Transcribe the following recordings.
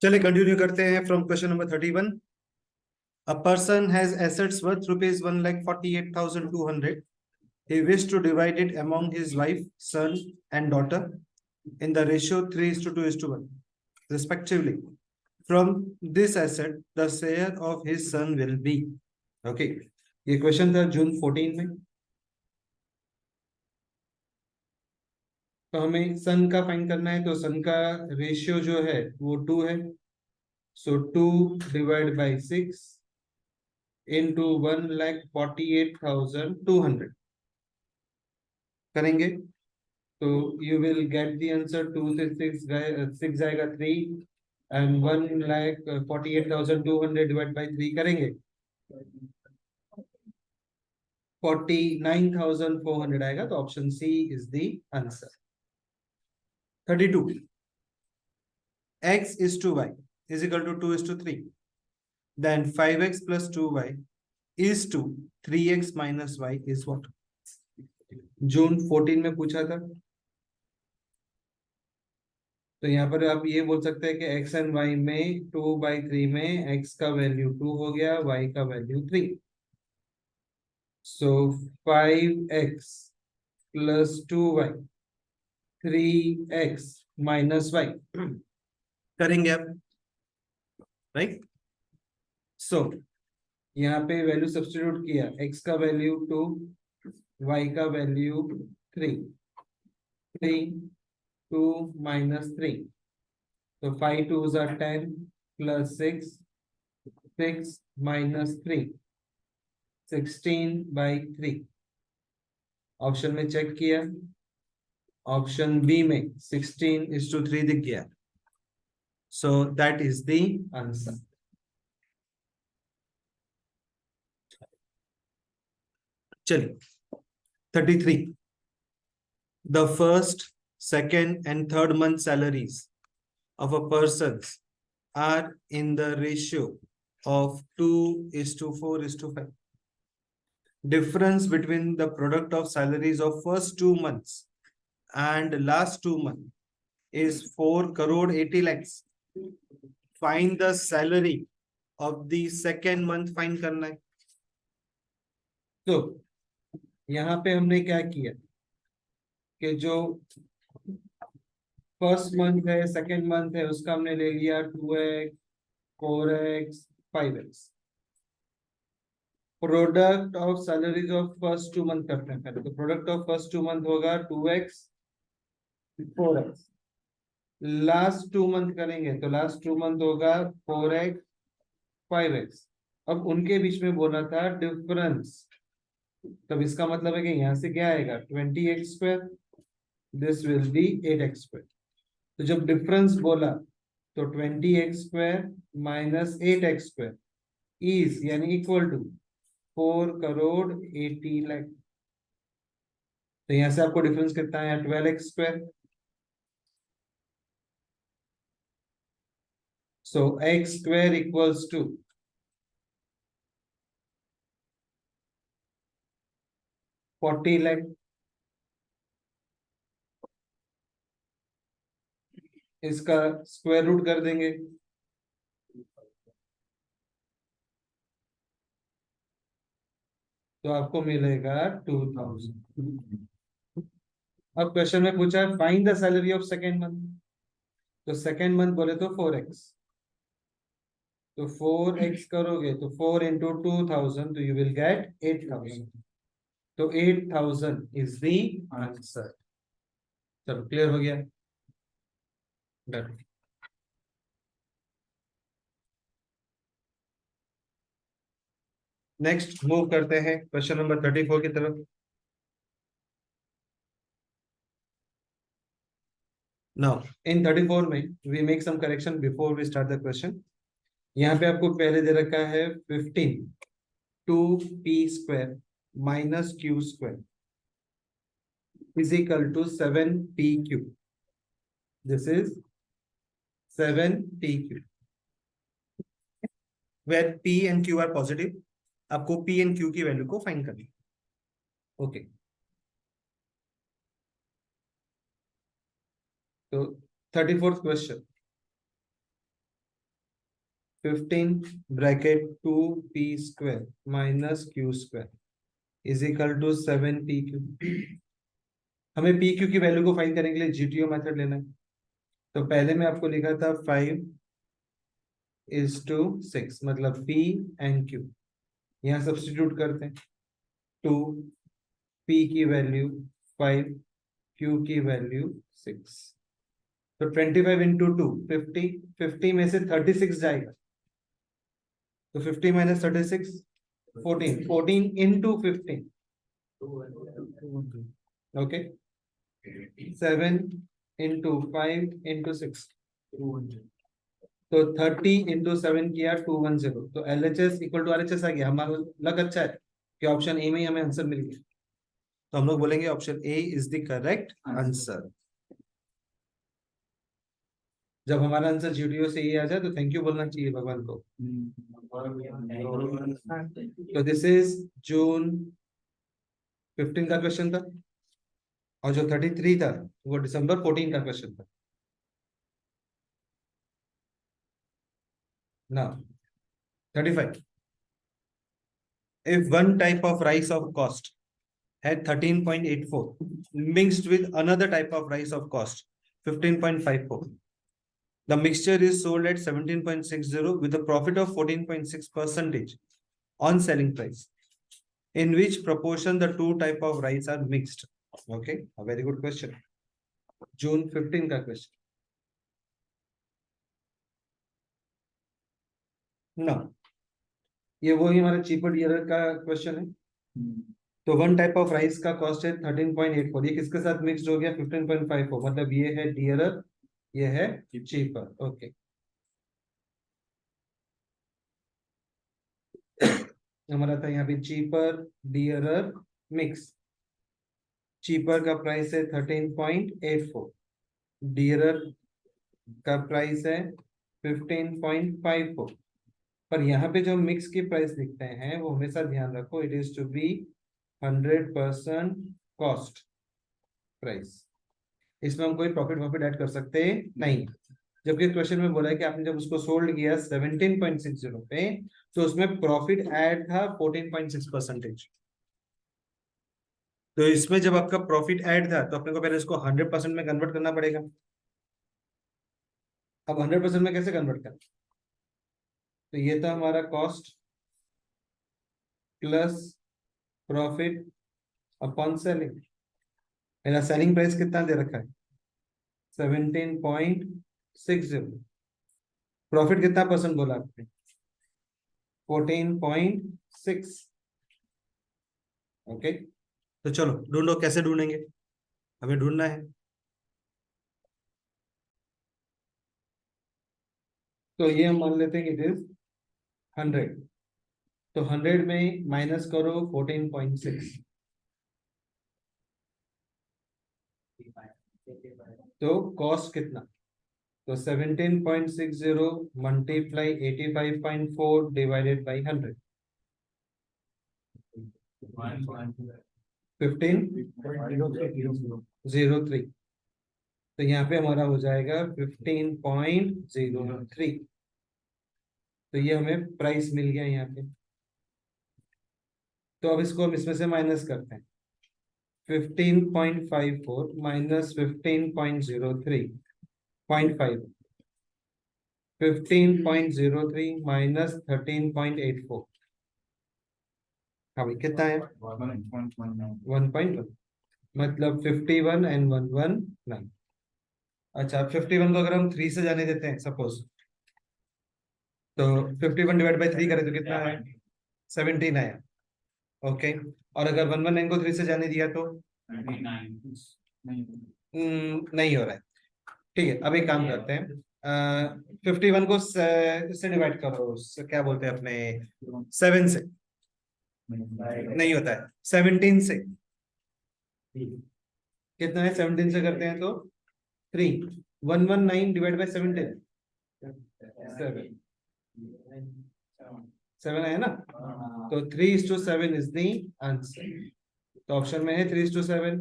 चलिए कंटिन्यू करते हैं from question number 31। A person has assets worth rupees 1,48,200. He wished to divide it among his wife, son, and daughter in the ratio 3:2:1, respectively. From this asset, the share of his son will be. Okay. ये question था जून 14 में। तो हमें सन का find करना है, तो सन का रेशियो जो है वो 2 है। सो 2 डिवाइड बाई 6 into 1,48,200 करेंगे तो you will get the answer. 2 से 6 जाएगा 3 एंड 1,48,200 डिवाइड बाई 3 करेंगे 49,400 आएगा। तो option C is the answer. 32 x is to y is equal to 2 is to 3, then 5x plus 2y is to 3x minus y is what? जून 14 में पूछा था। तो यहाँ पर आप ये बोल सकते हैं कि x एंड y में 2/3 में x का वैल्यू 2 हो गया, y का वैल्यू 3। सो 5x plus 2y 3x minus y करेंगे आप, राइट। सो यहाँ पे वैल्यू सब्स्टिट्यूट किया, x का वैल्यू 2, y का value 3, 2 minus 3, so 5 2s are 10 plus 6 minus 3 16/3। Option में चेक किया, ऑप्शन बी में 16:3 दिख गया। So that is the answer. चलिए 33 the first, second and third month salaries of a person are in the ratio of 2:4:5. Difference between the product of salaries of first 2 months and last 2 months is 4 crore 80 lakhs. Find the salary of the second month. Find करना है। तो यहाँ पे हमने क्या किया कि जो फर्स्ट मंथ है, सेकेंड मंथ है, उसका हमने ले लिया 2x 4x 5x। Product of salaries of first 2 month करते हैं पहले। तो प्रोडक्ट ऑफ फर्स्ट 2 मंथ होगा 2x 4x। लास्ट 2 मंथ करेंगे तो लास्ट 2 मंथ होगा 4x 5x। अब उनके बीच में बोला था डिफरेंस, तब इसका मतलब है कि यहाँ से क्या आएगा 20x², this will be 8x²। तो जब डिफरेंस बोला तो 20x² माइनस 8x² इज यानी इक्वल टू 4 crore 80 लाख। तो यहां से आपको डिफरेंस कितना है 12x²। So x² equals to 40 लाख। इसका स्क्वायर रूट कर देंगे तो आपको मिलेगा 2000। अब क्वेश्चन में पूछा है find the salary of second month. तो सेकेंड मंथ बोले तो 4x, तो 4x करोगे तो 4 into 2000 तो यू विल गेट 8000। तो 8000 इज द आंसर। चलो क्लियर हो गया, डन। नेक्स्ट मूव करते हैं क्वेश्चन नंबर 34 की तरफ। नाउ इन 34 में we make some correction before we start the question. यहाँ पे आपको पहले दे रखा है 15 2p² minus q² is equal to 7pq। This is 7pq where p and q are positive. आपको p एंड q की वैल्यू को फाइंड करनी है। ओके तो 34th question, 15 bracket 2p² minus q² is equal to 7pq। हमें pq की value को find करने के लिए GTO मेथड लेना है। तो पहले में आपको लिखा था 5:6 मतलब p एंड q। यहाँ सब्स्टिट्यूट करते हैं। 2 p की वैल्यू 5, q की वैल्यू 6। तो 25 इंटू 2 50, 50 में से 36 जाएगा। तो 50 minus 36 14, 14 into 15 okay 7 into 5 into 6 तो 30 इंटू 7 किया 210। तो LHS इक्वल टू RHS आ गया। हमारा लग अच्छा है कि ऑप्शन ए में ही हमें आंसर मिल गया। तो हम लोग बोलेंगे option A is the correct answer. जब हमारा आंसर GTO से ये आ जाए तो थैंक यू बोलना चाहिए भगवान को। तो दिस इज जून 15 का क्वेश्चन था और जो 33 था वो दिसंबर 14 का क्वेश्चन था ना। 35 if one type of rice of cost had 13.84 mixed with another type of rice of cost 15.54, the mixture is sold at 17.60 with a profit of 14.6% on selling price. In which proportion the two type of rice are mixed? Okay, a very good question. June 15 का question ना, ये वही हमारा cheaper dearer का question है। तो one type of rice का cost है 13.84, ये किसके साथ मिक्स्ड हो गया 15.54, मतलब ये है डियरर, ये है चीपर। ओके हमारा था यहाँ पे चीपर डियरर मिक्स। चीपर का प्राइस है 13.84, डियरर का प्राइस है 15.54। पर यहाँ पे जो मिक्स की प्राइस लिखते हैं वो हमेशा ध्यान रखो, it is to be 100% cost price. इसमें हम कोई प्रॉफिट ऐड कर सकते नहीं। जबकि क्वेश्चन में बोला है कि आपने जब उसको सोल्ड किया 17.60 पे तो उसमें प्रॉफिट ऐड था 14.6%। तो इसमें जब आपका प्रॉफिट ऐड था तो अपने को पहले इसको 100% में कन्वर्ट करना पड़ेगा। अब 100% में कैसे कन्वर्ट करें? तो ये था हमारा cost plus profit upon selling. मेरा सेलिंग प्राइस कितना दे रखा है 17.60। प्रॉफिट कितना परसेंट बोला आपने 14.6। ओके तो चलो ढूंढो, कैसे ढूंढेंगे, हमें ढूंढना है। तो ये हम मान लेते हैं कि इट इज 100। तो 100 में माइनस करो 14.6 तो कॉस्ट कितना, तो 17.60 मल्टीप्लाई 85.4 डिवाइडेड बाई 100 15.03। तो यहाँ पे हमारा हो जाएगा 15.03। तो ये हमें प्राइस मिल गया यहाँ पे। तो अब इसको हम इसमें से माइनस करते हैं 15.54 माइनस 15.03 15.03 माइनस 13.84। हाँ भाई कितना है 1.1 मतलब 51 एंड 119। अच्छा 51 को अगर हम 3 से जाने देते हैं सपोज, तो 51 डिवाइड बाई 3 करें तो कितना है 17 आया। ओके और अगर 119 को 3 से जाने दिया तो नहीं हो रहा है। ठीक है अब एक काम करते हैं 51 को इससे डिवाइड करो, क्या बोलते हैं अपने 7 से, नहीं होता है 17 से। कितना है 17 से करते हैं तो 3। 119 डिवाइड बाई 17 7 है ना। तो 3:7 इज द आंसर। तो ऑप्शन में है 3:7।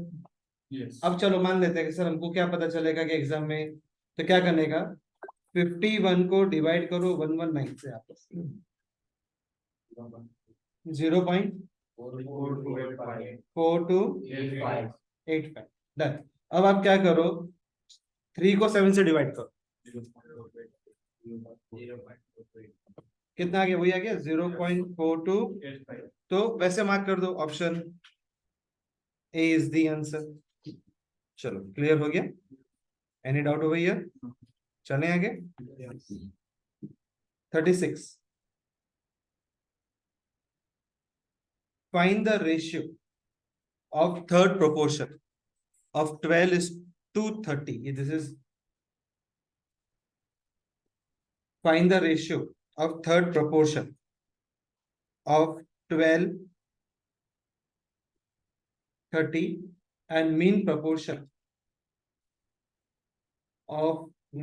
अब चलो मान लेते हैं कि सर हमको क्या पता चलेगा कि एग्जाम में, तो क्या करने का 51 को डिवाइड करो 119 से आपस 0.4285 डन। अब आप क्या करो, 3 को 7 से डिवाइड करो, कितना आ गया, वही आ गया 0.42। तो वैसे मार्क कर दो, option A is the answer. चलो क्लियर हो गया, एनी डाउट ओवर हियर? चलें आगे। 36 find the ratio of third proportion of 12 is to 30. This is find the ratio of third proportion of 12, 30 and mean proportion of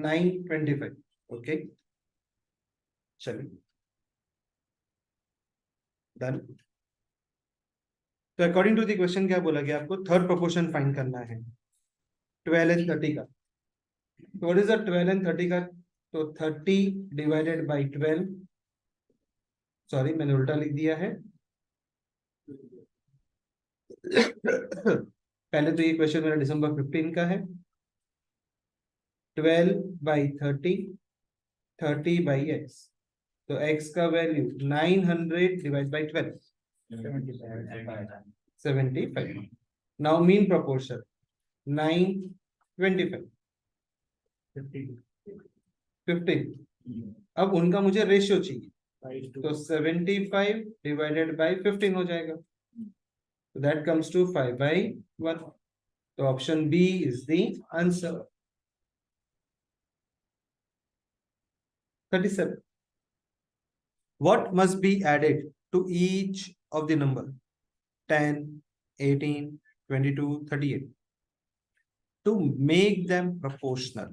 9, 25. Okay, चलिए done. तो according to the question क्या बोला गया आपको, third proportion find करना है 12 and 30 का। तो व्हाट इज द 12 एंड 30 का? तो 30 डिवाइडेड बाई 12, सॉरी मैंने उल्टा लिख दिया है। पहले तो ये क्वेश्चन मेरा दिसंबर 15 का है। 12 बाई 30, 30 बाई x, तो x का value 900 divide by 12, 75। Now mean proportion 9, 25, 15। अब उनका मुझे रेशियो चाहिए, तो 75 डिवाइडेड बाई 15 हो जाएगा, तो दैट कम्स टू 5/1। तो option B is the answer. 37 what must be added to each of the number 10, 18, 22, 38 to make them proportional?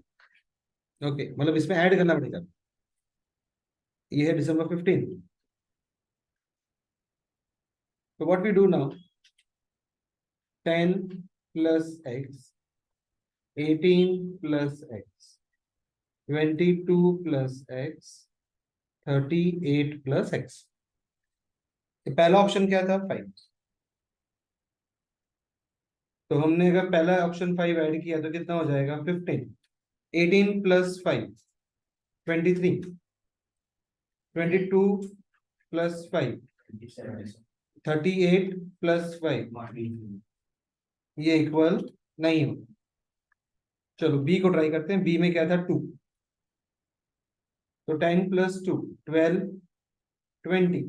Okay मतलब इसमें ऐड करना पड़ेगा। ये है दिसंबर 15, तो what we do now, 10 plus x, 18 plus x, 22 plus x, 38 plus x। पहला option क्या था, 5। तो हमने अगर पहला ऑप्शन 5 ऐड किया तो कितना हो जाएगा, 15। 18 प्लस 5, 23। 22 प्लस 5, 38 प्लस 5, ये इक्वल नहीं हो। चलो बी को ट्राई करते हैं। बी में क्या था, 2, तो 10 प्लस 2, 12, 20,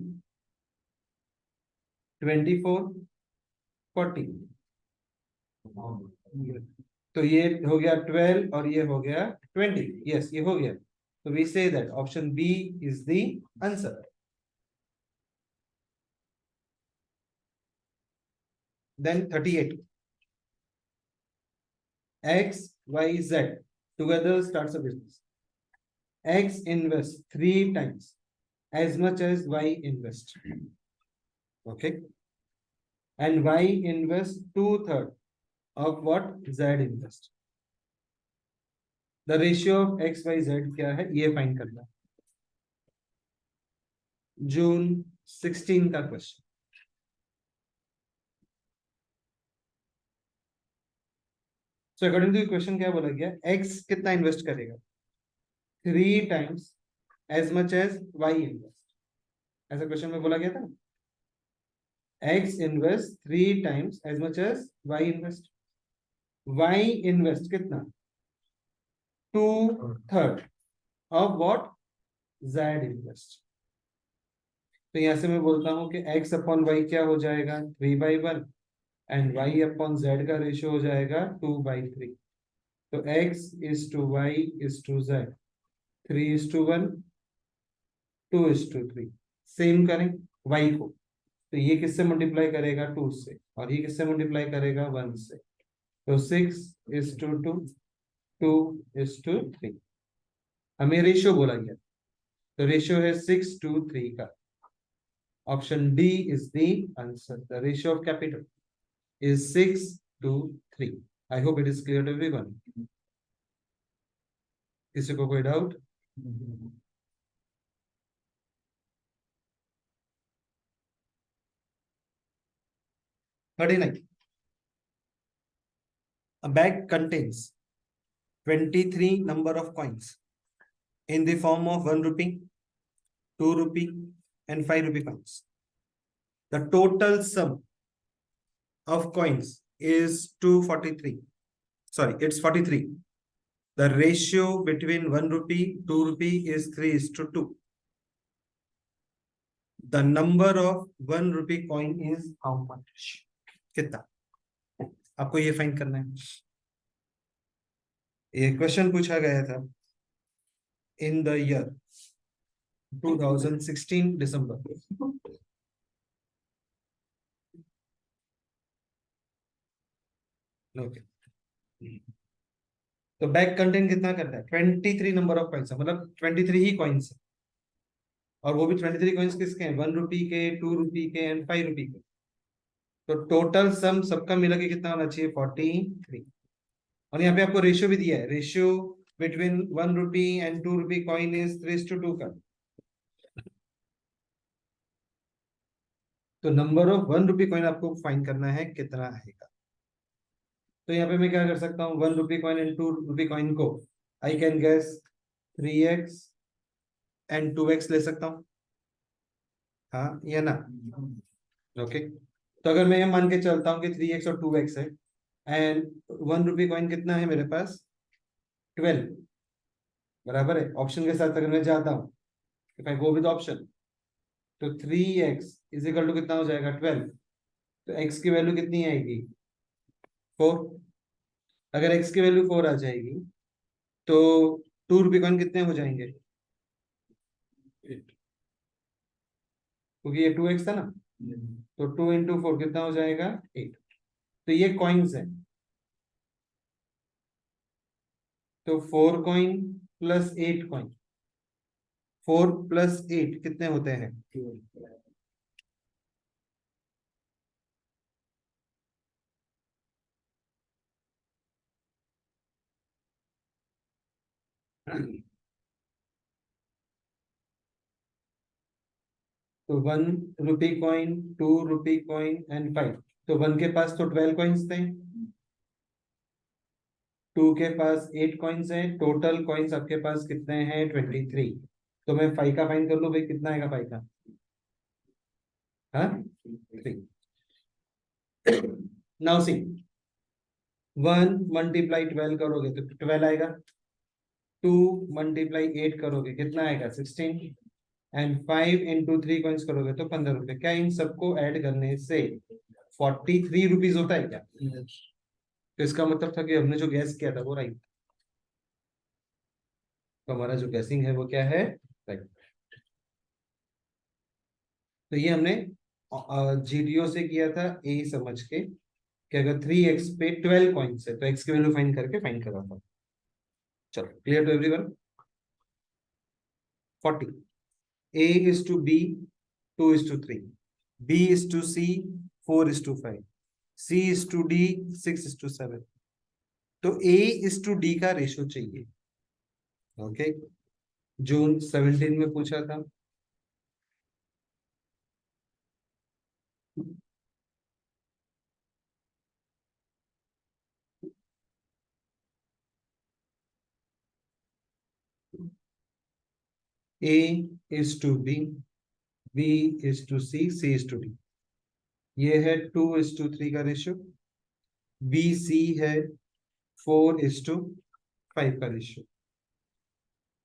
24, 40। तो ये हो गया 12 और ये हो गया 20। यस ये हो गया, तो we say that option B is the answer. Then 38 x y z together starts a business. X invests 3 times as much as y invest, okay, and y invests 2/3 of what z invest. The ratio of x y z क्या है, ये find करना है। जून 16 का question. So according to question क्या बोला गया, x कितना इन्वेस्ट करेगा, 3 times as much as y invest, ऐसा क्वेश्चन में बोला गया था ना। x invest 3 times as much as y invest. y invest कितना, 2/3 ऑफ व्हाट, z इन्वेस्ट। तो यहां से मैं बोलता हूं कि x अपॉन y क्या हो जाएगा, 3/1, एंड y अपॉन z का रेशियो हो जाएगा 2/3। तो x is to y is to z, 3:1, 2:3। Same करें y को, तो ये किससे मल्टीप्लाई करेगा, 2 से, और ये किससे मल्टीप्लाई करेगा, 1 से। तो 6:2, 2:3। हमें रेशियो बोला गया, तो रेशियो है 6:3 का। Option D is the answer. The ratio of capital is 6:3. I hope it is clear to everyone. किसी को कोई doubt? 39. A bag contains 23 number of coins in the form of 1 rupee, 2 rupee, and 5 rupee coins. The total sum of coins is 243. Sorry, it's 43. The ratio between 1 rupee, 2 rupee is 3:2. The number of 1 rupee coin is how much? कितना? आपको ये find करना है. ये question पूछा गया था in the year 2016 December. Okay. तो बैग कंटेंट कितना करता है? 23 नंबर ऑफ कॉइन्स, मतलब 23 ही कॉइन्स है, और वो भी 23 कॉइन्स किसके हैं? 1 रुपी के, 2 रुपी के एंड 5 रुपी के. तो टोटल सम सबका मिला के कितना होना चाहिए? 43. और यहाँ पे आपको रेशियो भी दिया है. Ratio between 1 rupee and 2 rupee coin is 3:2 का. तो नंबर ऑफ 1 रुपी कॉइन आपको फाइंड करना है, कितना आएगा. तो यहाँ पे मैं क्या कर सकता हूँ? 1 rupee coin and 2 rupee coin को I can guess 3x and 2x ले सकता हूँ. हाँ या ना? ओके. तो अगर मैं ये मान के चलता हूँ कि 3x और 2x है एंड 1 रुपी कॉइन कितना है मेरे पास? 12. बराबर है. ऑप्शन के साथ अगर मैं जाता हूँ, if I go with option, तो 3x इज इक्वल टू कितना हो जाएगा? 12. तो x की वैल्यू कितनी आएगी? 4. अगर x की वैल्यू 4 आ जाएगी तो 2 रुपी कॉइन कितने हो जाएंगे? 8. क्योंकि ये 2x था ना, तो 2 इंटू 4 कितना हो जाएगा? 8. तो ये कॉइन्स है. तो 4 कॉइन प्लस 8 कॉइन, 4 प्लस 8 कितने होते हैं? तो 1 rupee coin, 2 rupee coin and 5. तो 1 के पास तो 12 कॉइन्स थे, 2 के पास 8 कॉइन्स है, टोटल कॉइन्स आपके पास कितने हैं? 23. तो मैं 5 का फाइन कर लूं भाई, कितना आएगा 5 का? हाँ, 3. नाउ सी, 1 मल्टीप्लाई 12 करोगे तो 12 आएगा. 2 मल्टीप्लाई 8 करोगे कितना आएगा? 16. एंड 5 इंटू 3 कॉइन्स करोगे तो 15 रुपए. क्या इन सबको ऐड करने से 43 रुपीज होता है क्या? तो इसका मतलब था कि हमने जो गैस किया था वो राइट. तो हमारा जो गैसिंग है वो क्या है? राइट. तो ये हमने जीडीओ से किया था, ए समझ के कि अगर 3x पे 12 कॉइन्स है तो x की वैल्यू फाइंड करके फाइंड करा था. चलो, clear to everyone? 40. A is to B, 2 is to 3. B is to C, 4 is to 5. C is to D, 6 is to 7. तो A is to D का रेशियो चाहिए. ओके. जून 17 में पूछा था. A is to B, B is to C, C is to D. ये है 2 is to 3 का ratio. B C है 4 is to 5 का रेशियो.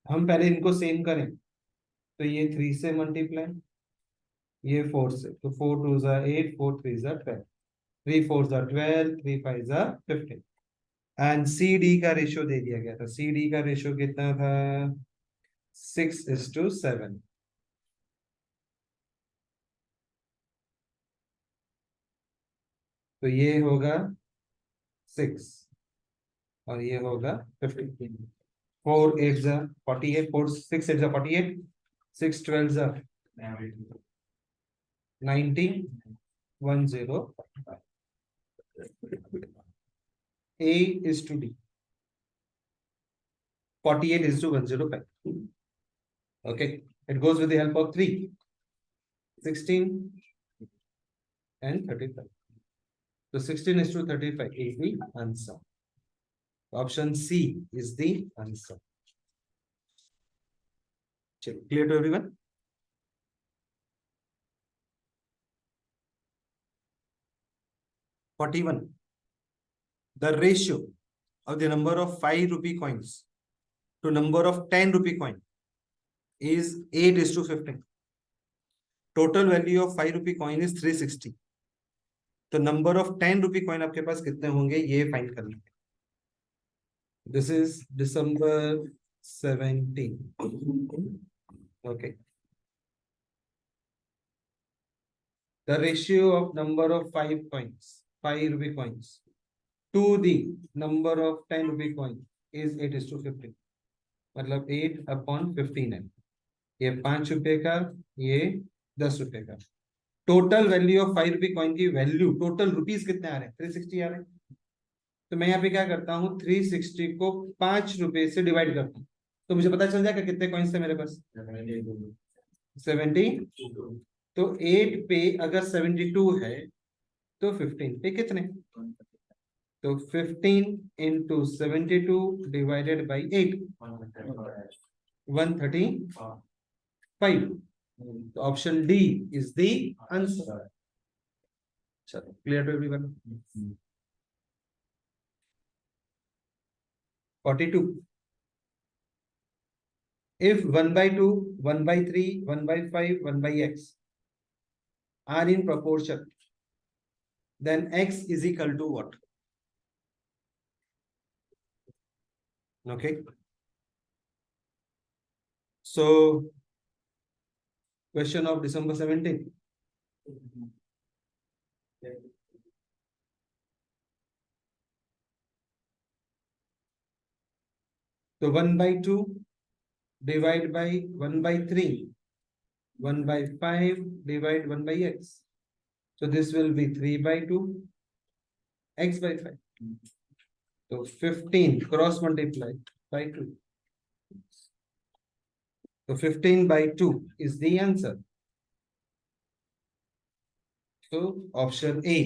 हम पहले इनको सेम करें तो ये 3 से मल्टीप्लाई, ये 4 से, तो 4 2 जा 8, 4 3 जा 12, 3 4 जा 12, 3 5 जा 15. एंड सी डी का रेशियो दे दिया गया था. सी डी का रेशियो कितना था? 6:7. तो ये होगा 6 और ये होगा 15. 4 8 जा 48, 4 6 8 जा 48, 6 12 जा 90, 10. A is to D, 48 is to 105. Okay, it goes with the help of 3, 16 and 35. So 16:35 is the answer. Option C is the answer. Clear to everyone? (41). The ratio of the number of 5 rupee coins to number of 10 rupee coin is 8:15. Total value of 5 rupee coin is 360. तो number of 10 rupee coin आपके पास कितने होंगे ये find करना है. This is December 17. Okay. The ratio of number of 5 coins, 5 rupee coins to the number of 10 rupee coin is 8:15. मतलब 8/15 है. ये 5 रुपए का, ये 10 रुपए का. Total value of 5 rupee coin की वैल्यू, टोटल रुपीज कितने आ रहे हैं? 360 आ रहे हैं. तो मैं यहाँ पे क्या करता हूँ, 360 को 5 रुपए से डिवाइड करता हूँ, तो मुझे पता चल जाएगा कितने कॉइन्स थे मेरे पास. 70. तो 8 पे अगर 72 है तो 15 पे कितने? तो 15 into 72 डिवाइडेड बाई 8, 135. तो option D is the answer. चलो, clear to everyone? 42. If 1/2, 1/3, 1/5, 1/x are in proportion, then x is equal to what? Okay. So, question of December 17. So 1/2 divide by 1/3, 1/5 divide 1/x. So this will be 3/2 x by 5. So 15 cross multiply by 2. So 15/2 is the answer. So option A,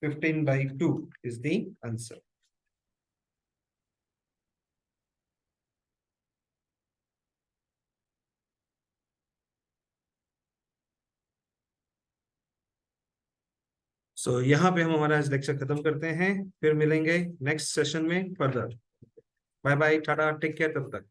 15/2 is the answer. So यहाँ पे हम हमारा आज lecture खत्म करते हैं, फिर मिलेंगे नेक्स्ट सेशन में further. Bye bye, tata, take care तब तक.